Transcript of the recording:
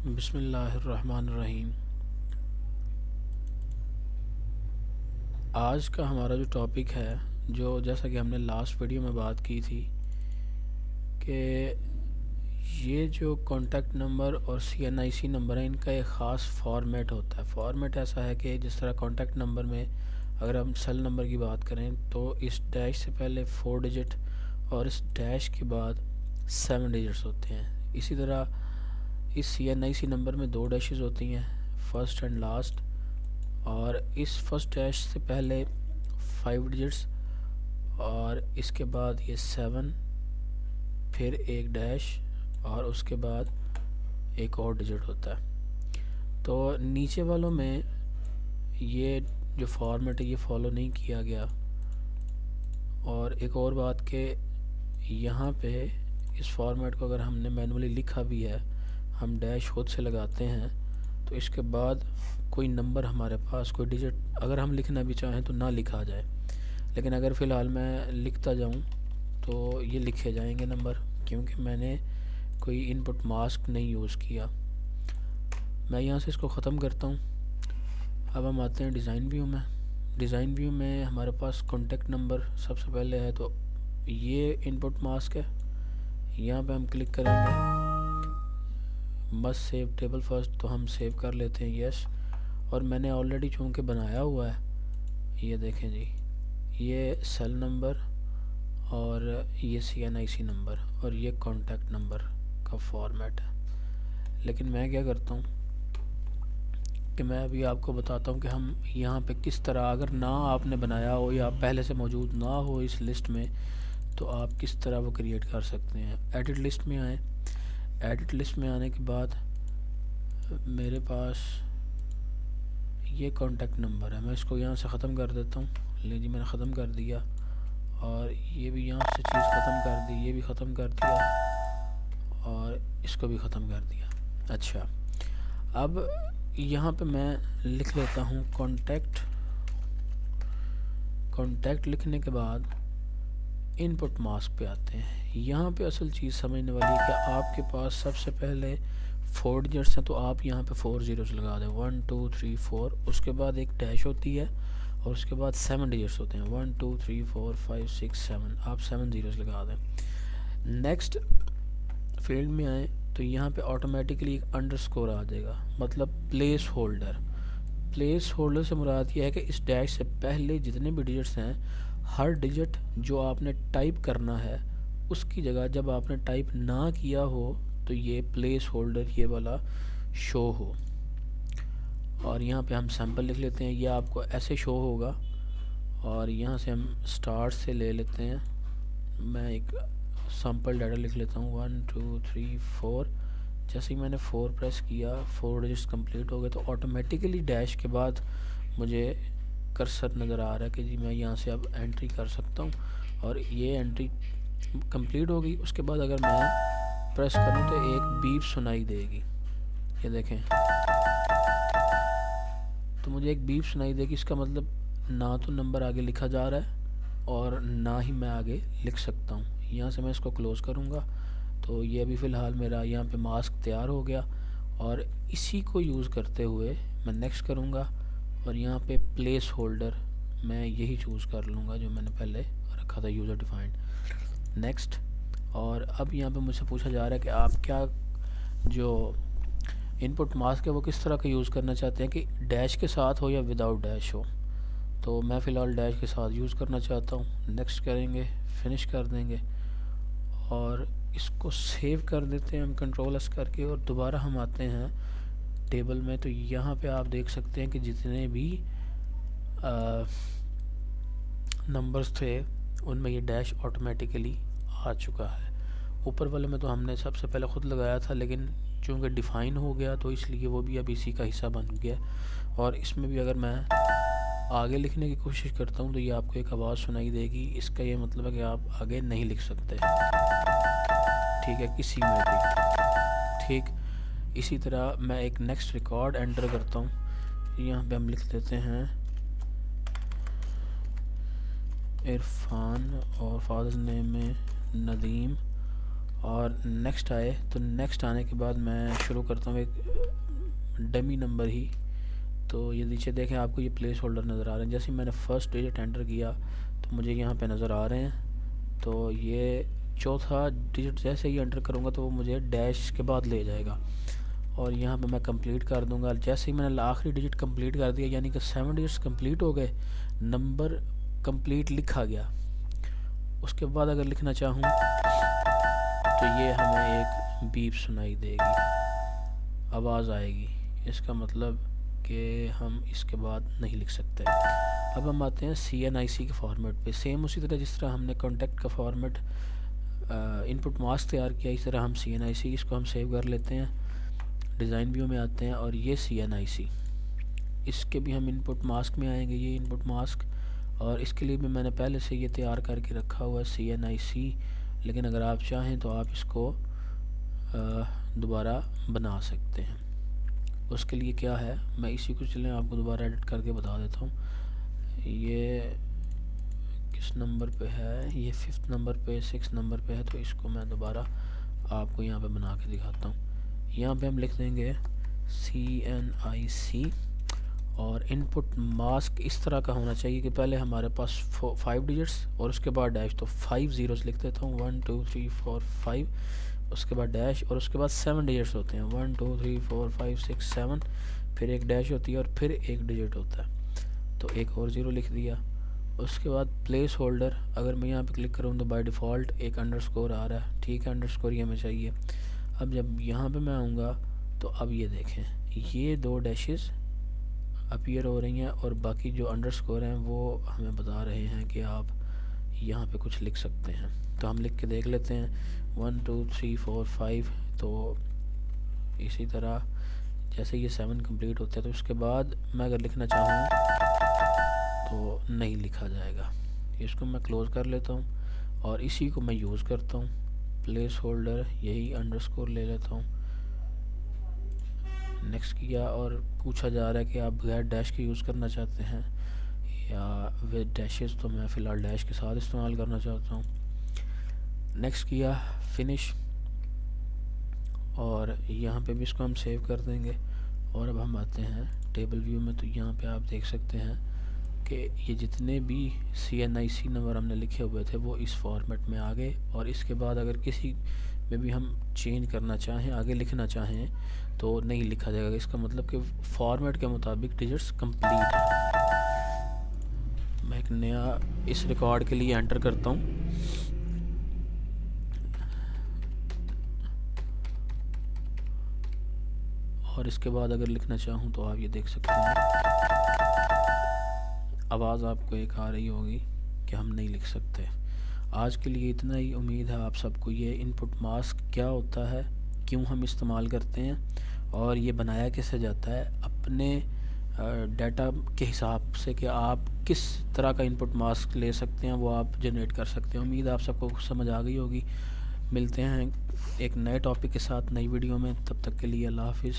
बिस्मिल्लाहिर्रहमानिर्रहीम। आज का हमारा जो टॉपिक है, जो जैसा कि हमने लास्ट वीडियो में बात की थी कि ये जो कॉन्टैक्ट नंबर और CNIC नंबर है, इनका एक ख़ास फॉर्मेट होता है। फॉर्मेट ऐसा है कि जिस तरह कॉन्टैक्ट नंबर में अगर हम सेल नंबर की बात करें तो इस डैश से पहले 4 डिजिट और इस डैश के बाद 7 डिजिट्स होते हैं। इसी तरह इस CNIC नंबर में 2 डैशेस होती हैं, फर्स्ट एंड लास्ट, और इस फर्स्ट डैश से पहले 5 डिजिट्स और इसके बाद ये 7, फिर एक डैश और उसके बाद एक और डिजिट होता है। तो नीचे वालों में ये जो फॉर्मेट है ये फॉलो नहीं किया गया। और एक और बात कि यहाँ पे इस फॉर्मेट को अगर हमने मैनुअली लिखा भी है, हम डैश खुद से लगाते हैं, तो इसके बाद कोई नंबर हमारे पास, कोई डिजिट अगर हम लिखना भी चाहें तो ना लिखा जाए। लेकिन अगर फ़िलहाल मैं लिखता जाऊं तो ये लिखे जाएंगे नंबर, क्योंकि मैंने कोई इनपुट मास्क नहीं यूज़ किया। मैं यहाँ से इसको ख़त्म करता हूँ। अब हम आते हैं डिज़ाइन व्यू में। डिज़ाइन व्यू में हमारे पास कॉन्टैक्ट नंबर सबसे पहले है, तो ये इनपुट मास्क है। यहाँ पे हम क्लिक करेंगे मस्ट सेव टेबल फर्स्ट, तो हम सेव कर लेते हैं यस। और मैंने ऑलरेडी चूँकि बनाया हुआ है, ये देखें जी, ये सेल नंबर और ये CNIC नंबर और ये कॉन्टैक्ट नंबर का फॉर्मेट है। लेकिन मैं क्या करता हूँ कि मैं अभी आपको बताता हूँ कि हम यहाँ पे किस तरह, अगर ना आपने बनाया हो या पहले से मौजूद ना हो इस लिस्ट में, तो आप किस तरह वो क्रिएट कर सकते हैं। एडिट लिस्ट में आए। एडिट लिस्ट में आने के बाद मेरे पास ये कॉन्टैक्ट नंबर है, मैं इसको यहाँ से ख़त्म कर देता हूँ। ले जी, मैंने ख़त्म कर दिया और ये भी यहाँ से चीज़ ख़त्म कर दी, ये भी ख़त्म कर दिया और इसको भी ख़त्म कर दिया। अच्छा, अब यहाँ पे मैं लिख लेता हूँ कॉन्टैक्ट। कॉन्टैक्ट लिखने के बाद इनपुट मास्क पे आते हैं। यहाँ पे असल चीज़ समझने वाली है कि आपके पास सबसे पहले 4 डिजिट्स हैं, तो आप यहाँ पे 4 ज़ीरोस लगा दें, 1 2 3 4। उसके बाद एक डैश होती है और उसके बाद 7 डिजिट्स होते हैं, 1 2 3 4 5 6 7। आप 7 ज़ीरोस लगा दें। नेक्स्ट फील्ड में आए तो यहाँ पे ऑटोमेटिकली एक अंडरस्कोर आ जाएगा, मतलब प्लेस होल्डर। प्लेस होल्डर से मुराद ये है कि इस डैश से पहले जितने भी डिजिट्स हैं, हर डिजिट जो आपने टाइप करना है उसकी जगह जब आपने टाइप ना किया हो तो ये प्लेस होल्डर ये वाला शो हो। और यहाँ पे हम सैम्पल लिख लेते हैं, ये आपको ऐसे शो होगा। और यहाँ से हम स्टार्ट से ले लेते हैं, मैं एक सैम्पल डाटा लिख लेता हूँ 1 2 3 4। जैसे ही मैंने 4 प्रेस किया, 4 डिजिट्स कंप्लीट हो गए, तो ऑटोमेटिकली डैश के बाद मुझे कर्सर नज़र आ रहा है कि जी मैं यहाँ से अब एंट्री कर सकता हूँ और ये एंट्री कंप्लीट हो गई। उसके बाद अगर मैं प्रेस करूँ तो एक बीप सुनाई देगी, ये देखें, तो मुझे एक बीप सुनाई देगी। इसका मतलब ना तो नंबर आगे लिखा जा रहा है और ना ही मैं आगे लिख सकता हूँ। यहाँ से मैं इसको क्लोज़ करूँगा तो ये अभी फ़िलहाल मेरा यहाँ पे मास्क तैयार हो गया। और इसी को यूज़ करते हुए मैं नेक्स्ट करूँगा और यहाँ पे प्लेस होल्डर मैं यही चूज़ कर लूँगा जो मैंने पहले रखा था, यूज़र डिफाइंड। नेक्स्ट। और अब यहाँ पे मुझसे पूछा जा रहा है कि आप क्या जो इनपुट मास्क है वो किस तरह का यूज़ करना चाहते हैं, कि डैश के साथ हो या विदाउट डैश हो। तो मैं फ़िलहाल डैश के साथ यूज़ करना चाहता हूँ। नेक्स्ट करेंगे, फिनिश कर देंगे और इसको सेव कर देते हैं हम कंट्रोल-S करके। और दोबारा हम आते हैं टेबल में, तो यहाँ पे आप देख सकते हैं कि जितने भी नंबर्स थे उनमें ये डैश ऑटोमेटिकली आ चुका है। ऊपर वाले में तो हमने सबसे पहले ख़ुद लगाया था, लेकिन चूँकि डिफ़ाइन हो गया तो इसलिए वो भी अब इसी का हिस्सा बन गया। और इसमें भी अगर मैं आगे लिखने की कोशिश करता हूँ तो ये आपको एक आवाज़ सुनाई देगी। इसका ये मतलब है कि आप आगे नहीं लिख सकते, ठीक है, किसी में भी। ठीक इसी तरह मैं एक नेक्स्ट रिकॉर्ड एंटर करता हूँ। यहाँ पे हम लिख देते हैं इरफान और फादर नेम में नदीम और नेक्स्ट आए तो नेक्स्ट आने के बाद मैं शुरू करता हूँ एक डमी नंबर ही। तो ये नीचे देखें, आपको ये प्लेस होल्डर नज़र आ रहे हैं। जैसे ही मैंने फ़र्स्ट डिजिट एंटर किया तो मुझे यहाँ पे नज़र आ रहे हैं। तो ये चौथा डिजिट जैसे ही एंटर करूँगा तो वो मुझे डैश के बाद ले जाएगा और यहाँ पे मैं कंप्लीट कर दूँगा। जैसे ही मैंने आखिरी डिजिट कंप्लीट कर दिया, यानी कि 7 डिजिट्स कंप्लीट हो गए, नंबर कंप्लीट लिखा गया। उसके बाद अगर लिखना चाहूँ तो ये हमें एक बीप सुनाई देगी, आवाज़ आएगी। इसका मतलब कि हम इसके बाद नहीं लिख सकते। अब हम आते हैं CNIC के फॉर्मेट पे। सेम उसी तरह जिस तरह हमने कॉन्टेक्ट का फॉर्मेट इनपुट मास्क तैयार किया, इस तरह हम CNIC इसको हम सेव कर लेते हैं। डिज़ाइन व्यू में आते हैं और ये CNIC, इसके भी हम इनपुट मास्क में आएंगे। ये इनपुट मास्क, और इसके लिए भी मैंने पहले से ये तैयार करके रखा हुआ है CNIC, लेकिन अगर आप चाहें तो आप इसको दोबारा बना सकते हैं। उसके लिए क्या है, मैं इसी को चलें आपको दोबारा एडिट करके बता देता हूँ। ये किस नंबर पे है, ये 5th नंबर पे, 6th नंबर पे है। तो इसको मैं दोबारा आपको यहाँ पे बना के दिखाता हूँ। यहाँ पे हम लिख देंगे CNIC और इनपुट मास्क इस तरह का होना चाहिए कि पहले हमारे पास 5 डिजिट्स और उसके बाद डैश। तो 5 ज़ीरोस लिख देता हूँ, 1 2 3 4 5, उसके बाद डैश और उसके बाद 7 डिजिट्स होते हैं, 1 2 3 4 5 6 7, फिर एक डैश होती है और फिर एक डिजिट होता है। तो एक और ज़ीरो लिख दिया। उसके बाद प्लेस होल्डर, अगर मैं यहाँ पे क्लिक करूँ तो बाय डिफ़ॉल्ट एक अंडरस्कोर आ रहा है, ठीक है, अंडरस्कोर ये हमें चाहिए। अब जब यहाँ पे मैं आऊँगा तो अब ये देखें, ये 2 डैशेस अपीयर हो रही हैं और बाकी जो अंडरस्कोर हैं वो हमें बता रहे हैं कि आप यहाँ पे कुछ लिख सकते हैं। तो हम लिख के देख लेते हैं 1 2 3 4 5। तो इसी तरह जैसे ये 7 कंप्लीट होते हैं तो उसके बाद मैं अगर लिखना चाहूँ तो नहीं लिखा जाएगा। इसको मैं क्लोज़ कर लेता हूँ और इसी को मैं यूज़ करता हूँ, प्लेस होल्डर, यही अंडरस्कोर ले लेता हूँ। नेक्स्ट किया और पूछा जा रहा है कि आप बगैर डैश के यूज़ करना चाहते हैं या विद डैशेस, तो मैं फ़िलहाल डैश के साथ इस्तेमाल करना चाहता हूँ। नेक्स्ट किया, फिनिश, और यहाँ पे भी इसको हम सेव कर देंगे। और अब हम आते हैं टेबल व्यू में। तो यहाँ पे आप देख सकते हैं कि ये जितने भी CNIC नंबर हमने लिखे हुए थे वो इस फॉर्मेट में आ गए। और इसके बाद अगर किसी में भी हम चेंज करना चाहें, आगे लिखना चाहें, तो नहीं लिखा जाएगा। इसका मतलब कि फॉर्मेट के मुताबिक डिजिट्स कंप्लीट है। मैं एक नया इस रिकॉर्ड के लिए एंटर करता हूँ। और इसके बाद अगर लिखना चाहूँ तो आप ये देख सकते हैं, आवाज़ आपको एक आ रही होगी कि हम नहीं लिख सकते। आज के लिए इतना ही। उम्मीद है आप सबको ये इनपुट मास्क क्या होता है, क्यों हम इस्तेमाल करते हैं और ये बनाया कैसे जाता है अपने डाटा के हिसाब से कि आप किस तरह का इनपुट मास्क ले सकते हैं, वो आप जनरेट कर सकते हैं। उम्मीद है आप सबको समझ आ गई होगी। मिलते हैं एक नए टॉपिक के साथ नई वीडियो में, तब तक के लिए अल्लाह हाफिज़।